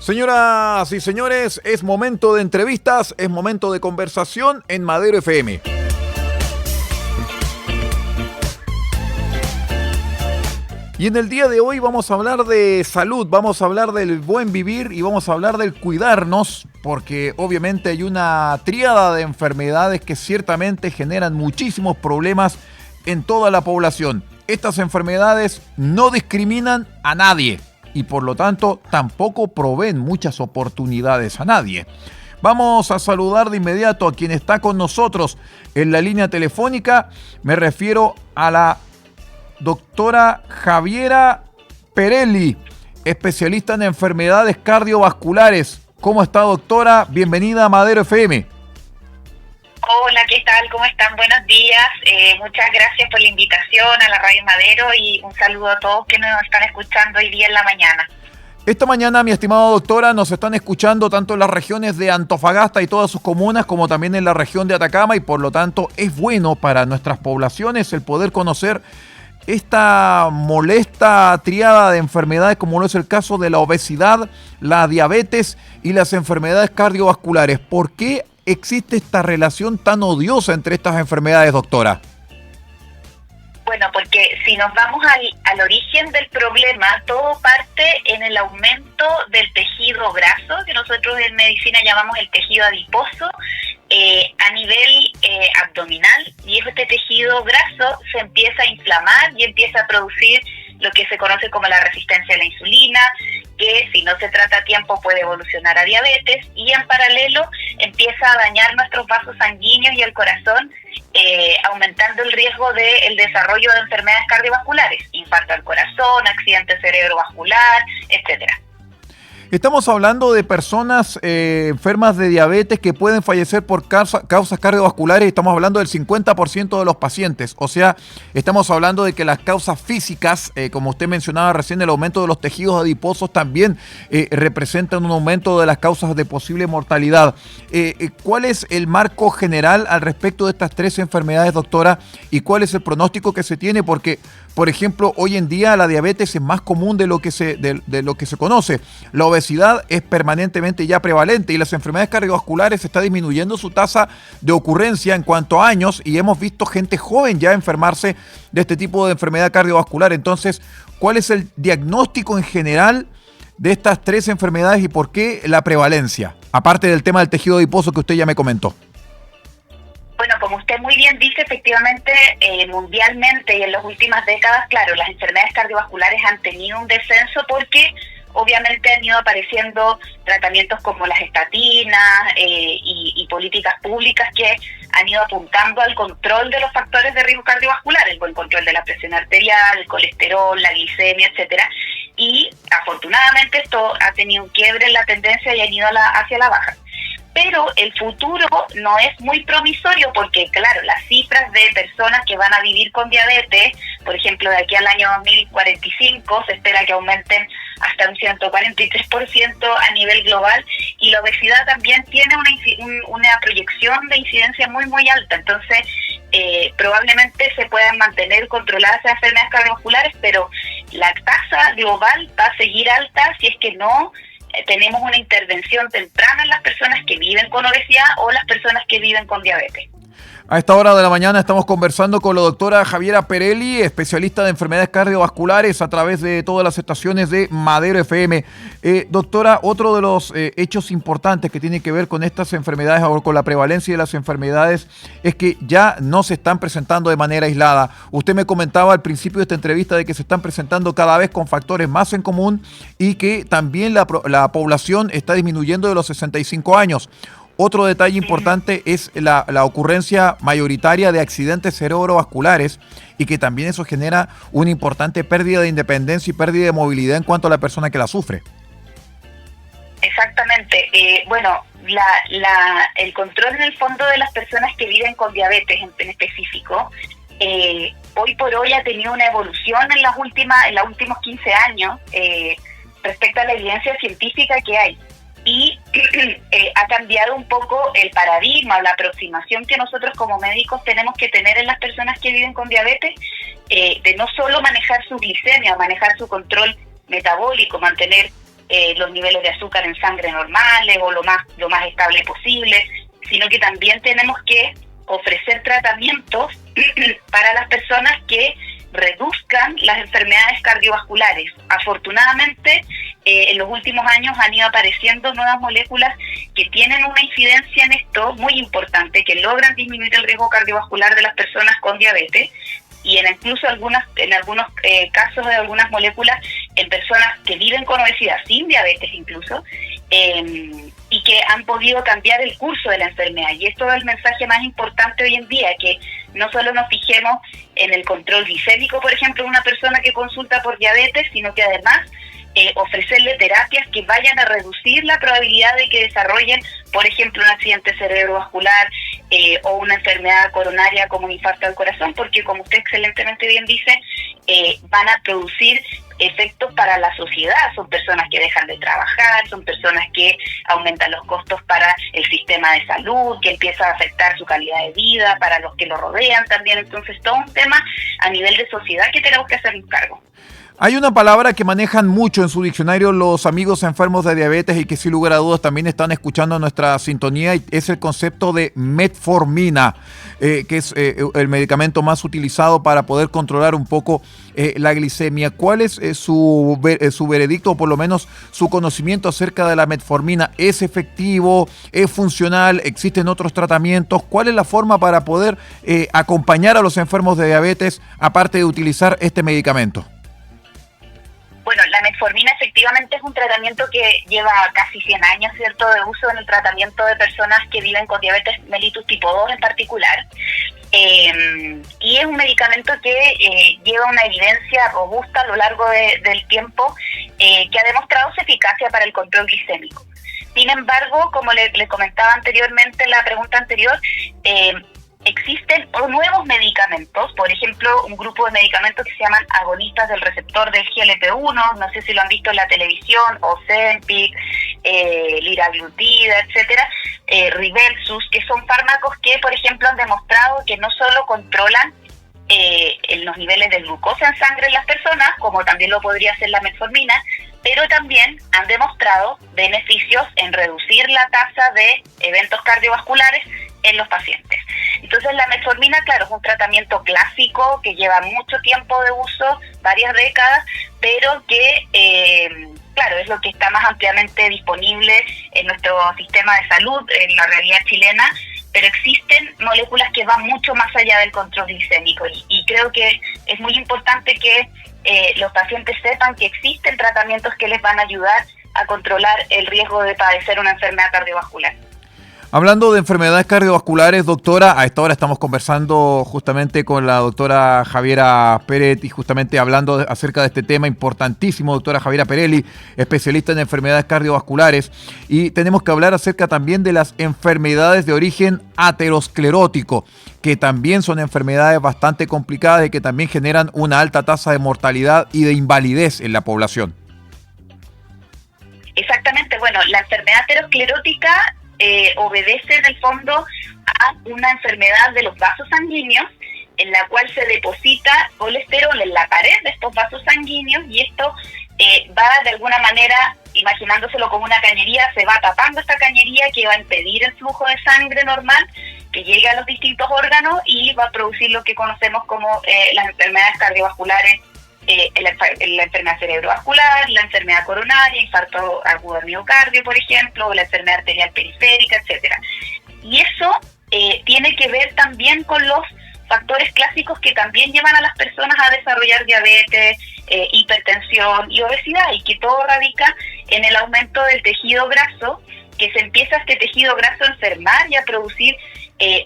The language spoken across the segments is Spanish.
Señoras y señores, es momento de entrevistas, es momento de conversación en Madero FM. Y en el día de hoy vamos a hablar de salud, vamos a hablar del buen vivir y vamos a hablar del cuidarnos, porque obviamente hay una tríada de enfermedades que ciertamente generan muchísimos problemas en toda la población. Estas enfermedades no discriminan a nadie y por lo tanto tampoco proveen muchas oportunidades a nadie. Vamos a saludar de inmediato a quien está con nosotros en la línea telefónica. Me refiero a la doctora Javiera Perelli, especialista en enfermedades cardiovasculares. ¿Cómo está, doctora? Bienvenida a Madero FM. Hola, ¿qué tal? ¿Cómo están? Buenos días. Muchas gracias por la invitación a la Radio Madero y un saludo a todos que nos están escuchando hoy día en la mañana. Esta mañana, mi estimada doctora, nos están escuchando tanto en las regiones de Antofagasta y todas sus comunas como también en la región de Atacama y por lo tanto es bueno para nuestras poblaciones el poder conocer esta molesta tríada de enfermedades como lo es el caso de la obesidad, la diabetes y las enfermedades cardiovasculares. ¿Por qué existe esta relación tan odiosa entre estas enfermedades, doctora? Bueno, porque si nos vamos al origen del problema, todo parte en el aumento del tejido graso, que nosotros en medicina llamamos el tejido adiposo, a nivel abdominal, y este tejido graso se empieza a inflamar y empieza a producir lo que se conoce como la resistencia a la insulina, que si no se trata a tiempo puede evolucionar a diabetes, y en paralelo empieza a dañar nuestros vasos sanguíneos y el corazón, aumentando el riesgo del desarrollo de enfermedades cardiovasculares, infarto al corazón, accidente cerebrovascular, etcétera. Estamos hablando de personas enfermas de diabetes que pueden fallecer por causas cardiovasculares. Estamos hablando del 50% de los pacientes. O sea, estamos hablando de que las causas físicas, como usted mencionaba recién, el aumento de los tejidos adiposos también representan un aumento de las causas de posible mortalidad. ¿Cuál es el marco general al respecto de estas tres enfermedades, doctora? ¿Y cuál es el pronóstico que se tiene? Porque, por ejemplo, hoy en día la diabetes es más común de lo que se conoce. La obesidad es permanentemente ya prevalente y las enfermedades cardiovasculares está disminuyendo su tasa de ocurrencia en cuanto a años y hemos visto gente joven ya enfermarse de este tipo de enfermedad cardiovascular. Entonces, ¿cuál es el diagnóstico en general de estas tres enfermedades y por qué la prevalencia? Aparte del tema del tejido adiposo que usted ya me comentó. Bueno, como usted muy bien dice, efectivamente, mundialmente y en las últimas décadas, claro, las enfermedades cardiovasculares han tenido un descenso porque obviamente han ido apareciendo tratamientos como las estatinas y políticas públicas que han ido apuntando al control de los factores de riesgo cardiovascular, el buen control de la presión arterial, el colesterol, la glicemia, etcétera. Y afortunadamente esto ha tenido un quiebre en la tendencia y han ido hacia la baja. Pero el futuro no es muy promisorio porque, claro, las cifras de personas que van a vivir con diabetes, por ejemplo, de aquí al año 2045, se espera que aumenten hasta un 143% a nivel global, y la obesidad también tiene una proyección de incidencia muy, muy alta. Entonces, probablemente se puedan mantener controladas esas enfermedades cardiovasculares, pero la tasa global va a seguir alta si es que no tenemos una intervención temprana en las personas que viven con obesidad o las personas que viven con diabetes. A esta hora de la mañana estamos conversando con la doctora Javiera Perelli, especialista de enfermedades cardiovasculares a través de todas las estaciones de Madero FM. Doctora, otro de los hechos importantes que tiene que ver con estas enfermedades o con la prevalencia de las enfermedades es que ya no se están presentando de manera aislada. Usted me comentaba al principio de esta entrevista de que se están presentando cada vez con factores más en común y que también la población está disminuyendo de los 65 años. Otro detalle importante es la ocurrencia mayoritaria de accidentes cerebrovasculares y que también eso genera una importante pérdida de independencia y pérdida de movilidad en cuanto a la persona que la sufre. Exactamente. Bueno, el control en el fondo de las personas que viven con diabetes en específico, hoy por hoy ha tenido una evolución en los últimos 15 años respecto a la evidencia científica que hay. Y ha cambiado un poco el paradigma o la aproximación que nosotros como médicos tenemos que tener en las personas que viven con diabetes, de no solo manejar su glicemia, manejar su control metabólico, mantener los niveles de azúcar en sangre normales o lo más estable posible, sino que también tenemos que ofrecer tratamientos para las personas que reduzcan las enfermedades cardiovasculares. Afortunadamente, en los últimos años han ido apareciendo nuevas moléculas que tienen una incidencia en esto muy importante, que logran disminuir el riesgo cardiovascular de las personas con diabetes, y en algunos casos de algunas moléculas en personas que viven con obesidad, sin diabetes incluso, y que han podido cambiar el curso de la enfermedad. Y esto es el mensaje más importante hoy en día, que no solo nos fijemos en el control glicémico, por ejemplo, de una persona que consulta por diabetes, sino que además ofrecerle terapias que vayan a reducir la probabilidad de que desarrollen, por ejemplo, un accidente cerebrovascular o una enfermedad coronaria como un infarto al corazón, porque como usted excelentemente bien dice, van a producir efectos para la sociedad. Son personas que dejan de trabajar, son personas que aumentan los costos para el sistema de salud, que empieza a afectar su calidad de vida, para los que lo rodean también. Entonces, todo un tema a nivel de sociedad que tenemos que hacernos cargo. Hay una palabra que manejan mucho en su diccionario los amigos enfermos de diabetes y que sin lugar a dudas también están escuchando nuestra sintonía, y es el concepto de metformina, que es el medicamento más utilizado para poder controlar un poco la glicemia. ¿Cuál es su veredicto, o por lo menos su conocimiento acerca de la metformina? ¿Es efectivo? ¿Es funcional? ¿Existen otros tratamientos? ¿Cuál es la forma para poder acompañar a los enfermos de diabetes aparte de utilizar este medicamento? Bueno, la metformina efectivamente es un tratamiento que lleva casi 100 años, ¿cierto?, de uso en el tratamiento de personas que viven con diabetes mellitus tipo 2 en particular. Y es un medicamento que lleva una evidencia robusta a lo largo del tiempo, que ha demostrado su eficacia para el control glicémico. Sin embargo, como le comentaba anteriormente en la pregunta anterior, existen nuevos medicamentos, por ejemplo, un grupo de medicamentos que se llaman agonistas del receptor del GLP-1, no sé si lo han visto en la televisión, Ozempic, liraglutida, etcétera, Rybelsus, que son fármacos que, por ejemplo, han demostrado que no solo controlan los niveles de glucosa en sangre en las personas, como también lo podría hacer la metformina, pero también han demostrado beneficios en reducir la tasa de eventos cardiovasculares en los pacientes. Entonces, la metformina, claro, es un tratamiento clásico que lleva mucho tiempo de uso, varias décadas, pero que, claro, es lo que está más ampliamente disponible en nuestro sistema de salud, en la realidad chilena, pero existen moléculas que van mucho más allá del control glicémico, y creo que es muy importante que los pacientes sepan que existen tratamientos que les van a ayudar a controlar el riesgo de padecer una enfermedad cardiovascular. Hablando de enfermedades cardiovasculares, doctora, a esta hora estamos conversando justamente con la doctora Javiera Peretti, justamente hablando acerca de este tema importantísimo, doctora Javiera Perelli, especialista en enfermedades cardiovasculares, y tenemos que hablar acerca también de las enfermedades de origen aterosclerótico, que también son enfermedades bastante complicadas y que también generan una alta tasa de mortalidad y de invalidez en la población. Exactamente, bueno, la enfermedad aterosclerótica obedece en el fondo a una enfermedad de los vasos sanguíneos, en la cual se deposita colesterol en la pared de estos vasos sanguíneos, y esto va de alguna manera, imaginándoselo como una cañería, se va tapando esta cañería que va a impedir el flujo de sangre normal que llegue a los distintos órganos, y va a producir lo que conocemos como las enfermedades cardiovasculares, la enfermedad cerebrovascular, la enfermedad coronaria, infarto agudo del miocardio, por ejemplo, o la enfermedad arterial periférica, etcétera. Y eso tiene que ver también con los factores clásicos que también llevan a las personas a desarrollar diabetes, hipertensión y obesidad, y que todo radica en el aumento del tejido graso, que se empieza este tejido graso a enfermar y a producir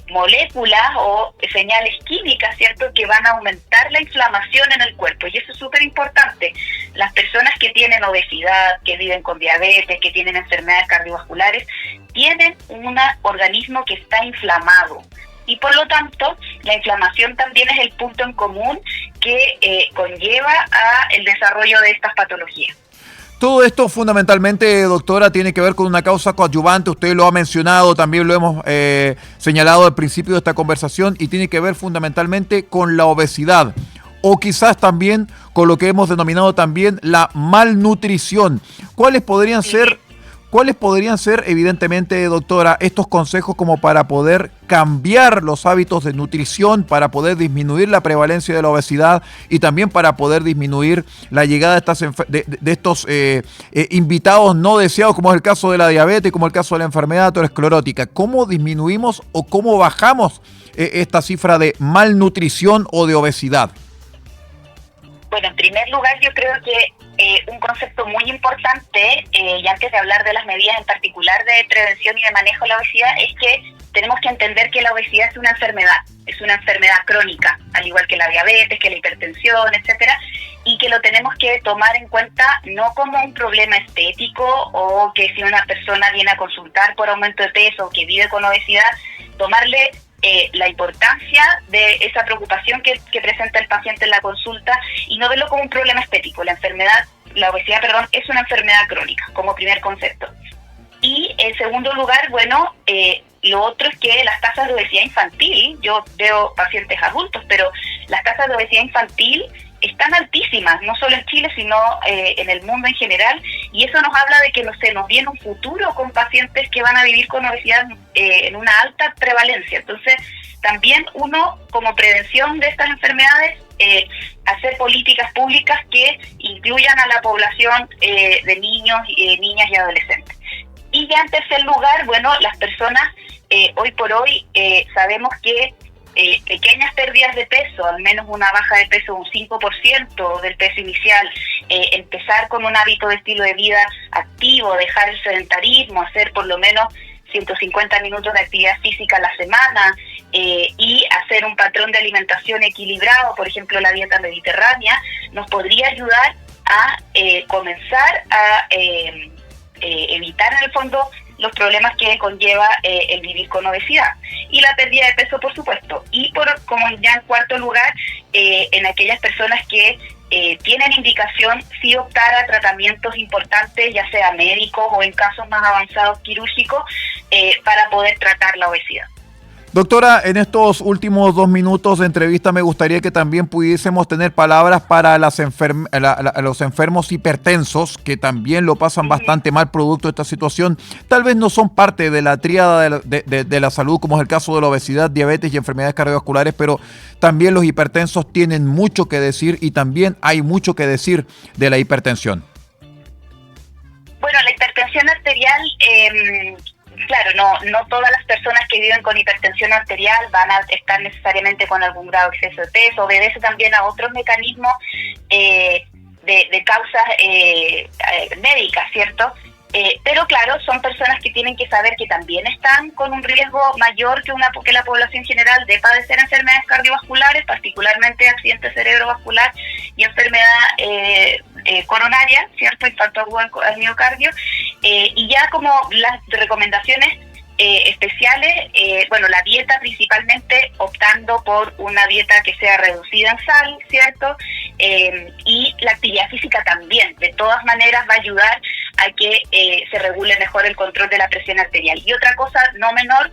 moléculas o señales químicas, ¿cierto?, que van a aumentar la inflamación en el cuerpo. Y eso es súper importante. Las personas que tienen obesidad, que viven con diabetes, que tienen enfermedades cardiovasculares, tienen un organismo que está inflamado. Y por lo tanto, la inflamación también es el punto en común que conlleva a el desarrollo de estas patologías. Todo esto fundamentalmente, doctora, tiene que ver con una causa coadyuvante, usted lo ha mencionado, también lo hemos señalado al principio de esta conversación, y tiene que ver fundamentalmente con la obesidad, o quizás también con lo que hemos denominado también la malnutrición. ¿Cuáles podrían ser, evidentemente, doctora, estos consejos como para poder cambiar los hábitos de nutrición, para poder disminuir la prevalencia de la obesidad y también para poder disminuir la llegada de estos invitados no deseados, como es el caso de la diabetes, como el caso de la enfermedad aterosclerótica? ¿Cómo disminuimos o cómo bajamos esta cifra de malnutrición o de obesidad? Bueno, en primer lugar, yo creo que un concepto muy importante, y antes de hablar de las medidas en particular de prevención y de manejo de la obesidad, es que tenemos que entender que la obesidad es una enfermedad crónica, al igual que la diabetes, que la hipertensión, etcétera, y que lo tenemos que tomar en cuenta no como un problema estético o que si una persona viene a consultar por aumento de peso o que vive con obesidad, tomarle la importancia de esa preocupación que presenta el paciente en la consulta y no verlo como un problema estético. La obesidad, es una enfermedad crónica, como primer concepto. Y en segundo lugar, bueno, lo otro es que las tasas de obesidad infantil, yo veo pacientes adultos, pero las tasas de obesidad infantil están altísimas, no solo en Chile, sino en el mundo en general, y eso nos habla de que se nos viene un futuro con pacientes que van a vivir con obesidad en una alta prevalencia. Entonces, también uno, como prevención de estas enfermedades, hacer políticas públicas que incluyan a la población de niños, niñas y adolescentes. Y ya en tercer lugar, bueno, las personas hoy por hoy sabemos que pequeñas pérdidas de peso, al menos una baja de peso de un 5% del peso inicial, empezar con un hábito de estilo de vida activo, dejar el sedentarismo, hacer por lo menos 150 minutos de actividad física a la semana y hacer un patrón de alimentación equilibrado, por ejemplo la dieta mediterránea, nos podría ayudar a comenzar a evitar en el fondo los problemas que conlleva el vivir con obesidad. Y la pérdida de peso, por supuesto. Y como ya en cuarto lugar, en aquellas personas que tienen indicación, sí optar a tratamientos importantes, ya sea médicos o en casos más avanzados quirúrgicos, para poder tratar la obesidad. Doctora, en estos últimos 2 minutos de entrevista me gustaría que también pudiésemos tener palabras para los enfermos hipertensos, que también lo pasan bastante mal producto de esta situación. Tal vez no son parte de la tríada de la salud, como es el caso de la obesidad, diabetes y enfermedades cardiovasculares, pero también los hipertensos tienen mucho que decir y también hay mucho que decir de la hipertensión. Bueno, la hipertensión arterial... Claro, no todas las personas que viven con hipertensión arterial van a estar necesariamente con algún grado de exceso de peso, obedece también a otros mecanismos de causas médicas, ¿cierto? Pero claro, son personas que tienen que saber que también están con un riesgo mayor que la población general de padecer enfermedades cardiovasculares, particularmente accidente cerebrovascular y enfermedad coronaria, ¿cierto? Infarto agudo al miocardio. Y ya como las recomendaciones especiales, bueno, la dieta principalmente optando por una dieta que sea reducida en sal, ¿cierto? Y la actividad física también, de todas maneras va a ayudar a que se regule mejor el control de la presión arterial. Y otra cosa no menor,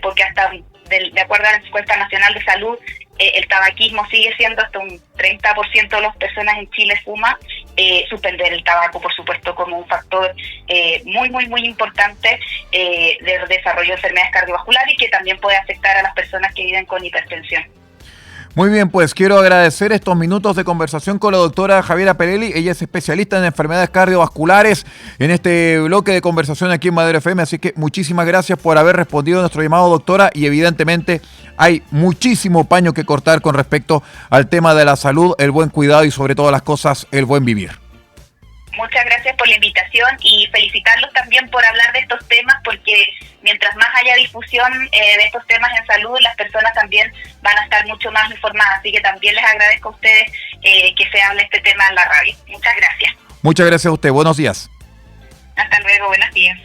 porque hasta de acuerdo a la encuesta nacional de salud, el tabaquismo sigue siendo hasta un 30% de las personas en Chile fuma. Suspender el tabaco, por supuesto, como un factor muy importante de desarrollo de enfermedades cardiovasculares y que también puede afectar a las personas que viven con hipertensión. Muy bien, pues quiero agradecer estos minutos de conversación con la doctora Javiera Perelli. Ella es especialista en enfermedades cardiovasculares en este bloque de conversación aquí en Madero FM. Así que muchísimas gracias por haber respondido a nuestro llamado, doctora. Y evidentemente hay muchísimo paño que cortar con respecto al tema de la salud, el buen cuidado y sobre todas las cosas, el buen vivir. Muchas gracias por la invitación y felicitarlos también por hablar de estos temas, porque mientras más haya difusión de estos temas en salud, las personas también van a estar mucho más informadas. Así que también les agradezco a ustedes que se hable este tema en la radio. Muchas gracias. Muchas gracias a usted. Buenos días. Hasta luego. Buenos días.